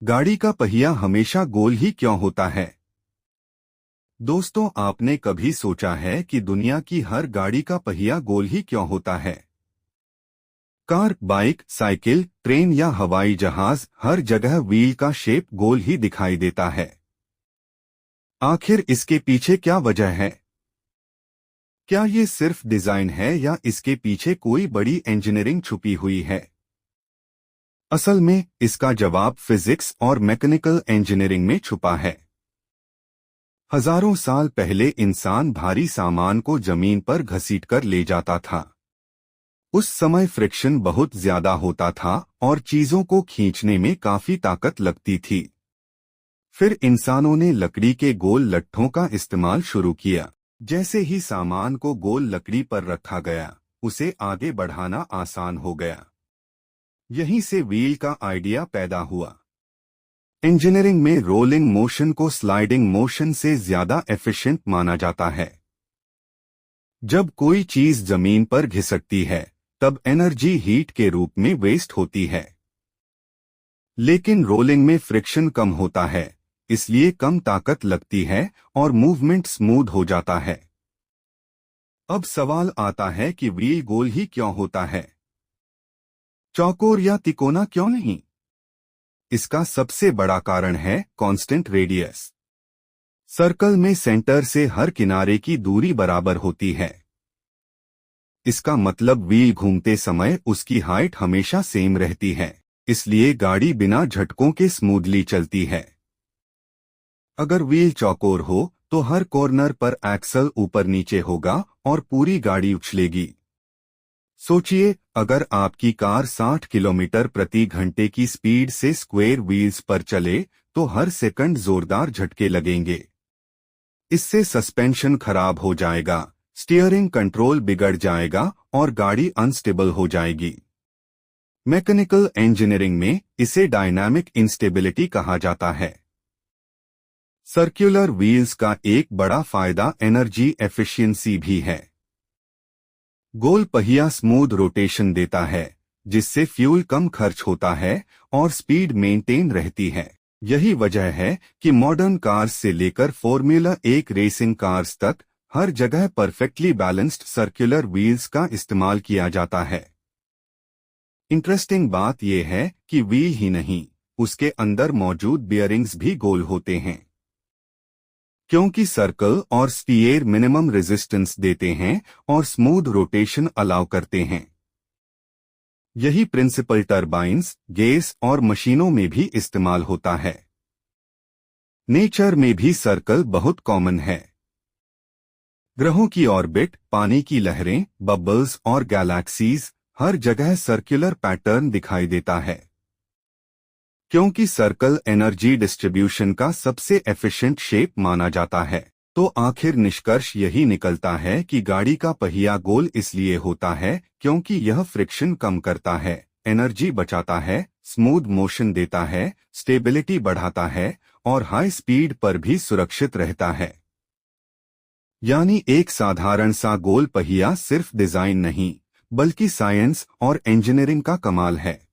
गाड़ी का पहिया हमेशा गोल ही क्यों होता है? दोस्तों, आपने कभी सोचा है कि दुनिया की हर गाड़ी का पहिया गोल ही क्यों होता है? कार, बाइक, साइकिल, ट्रेन या हवाई जहाज, हर जगह व्हील का शेप गोल ही दिखाई देता है। आखिर इसके पीछे क्या वजह है? क्या ये सिर्फ डिजाइन है या इसके पीछे कोई बड़ी इंजीनियरिंग छुपी हुई है? असल में इसका जवाब फिजिक्स और मैकेनिकल इंजीनियरिंग में छुपा है। हजारों साल पहले इंसान भारी सामान को जमीन पर घसीटकर ले जाता था। उस समय फ्रिक्शन बहुत ज्यादा होता था और चीजों को खींचने में काफी ताकत लगती थी। फिर इंसानों ने लकड़ी के गोल लट्ठों का इस्तेमाल शुरू किया। जैसे ही सामान को गोल लकड़ी पर रखा गया, उसे आगे बढ़ाना आसान हो गया। यहीं से व्हील का आइडिया पैदा हुआ। इंजीनियरिंग में रोलिंग मोशन को स्लाइडिंग मोशन से ज्यादा एफिशिएंट माना जाता है। जब कोई चीज जमीन पर घिसकती है, तब एनर्जी हीट के रूप में वेस्ट होती है। लेकिन रोलिंग में फ्रिक्शन कम होता है, इसलिए कम ताकत लगती है और मूवमेंट स्मूथ हो जाता है। अब सवाल आता है कि व्हील गोल ही क्यों होता है? चौकोर या तिकोना क्यों नहीं? इसका सबसे बड़ा कारण है कांस्टेंट रेडियस। सर्कल में सेंटर से हर किनारे की दूरी बराबर होती है। इसका मतलब व्हील घूमते समय उसकी हाइट हमेशा सेम रहती है, इसलिए गाड़ी बिना झटकों के स्मूथली चलती है। अगर व्हील चौकोर हो तो हर कॉर्नर पर एक्सल ऊपर नीचे होगा और पूरी गाड़ी उछलेगी। सोचिए, अगर आपकी कार 60 किलोमीटर प्रति घंटे की स्पीड से स्क्वेयर व्हील्स पर चले तो हर सेकंड जोरदार झटके लगेंगे। इससे सस्पेंशन खराब हो जाएगा, स्टीयरिंग कंट्रोल बिगड़ जाएगा और गाड़ी अनस्टेबल हो जाएगी। मैकेनिकल इंजीनियरिंग में इसे डायनामिक इंस्टेबिलिटी कहा जाता है। सर्कुलर व्हील्स का एक बड़ा फायदा एनर्जी एफिशिएंसी भी है। गोल पहिया स्मूथ रोटेशन देता है, जिससे फ्यूल कम खर्च होता है और स्पीड मेंटेन रहती है। यही वजह है कि मॉडर्न कार्स से लेकर फॉर्मूला 1 रेसिंग कार्स तक हर जगह परफेक्टली बैलेंस्ड सर्कुलर व्हील्स का इस्तेमाल किया जाता है। इंटरेस्टिंग बात यह है कि व्हील ही नहीं, उसके अंदर मौजूद बियरिंग्स भी गोल होते हैं, क्योंकि सर्कल और स्टीयर मिनिमम रेजिस्टेंस देते हैं और स्मूथ रोटेशन अलाउ करते हैं। यही प्रिंसिपल टरबाइन्स, गेयर्स और मशीनों में भी इस्तेमाल होता है। नेचर में भी सर्कल बहुत कॉमन है। ग्रहों की ऑर्बिट, पानी की लहरें, बबल्स और गैलेक्सीज, हर जगह सर्कुलर पैटर्न दिखाई देता है। क्योंकि सर्कल एनर्जी डिस्ट्रीब्यूशन का सबसे एफिशिएंट शेप माना जाता है। तो आखिर निष्कर्ष यही निकलता है कि गाड़ी का पहिया गोल इसलिए होता है क्योंकि यह फ्रिक्शन कम करता है, एनर्जी बचाता है, स्मूथ मोशन देता है, स्टेबिलिटी बढ़ाता है और हाई स्पीड पर भी सुरक्षित रहता है। यानी एक साधारण सा गोल पहिया सिर्फ डिजाइन नहीं, बल्कि साइंस और इंजीनियरिंग का कमाल है।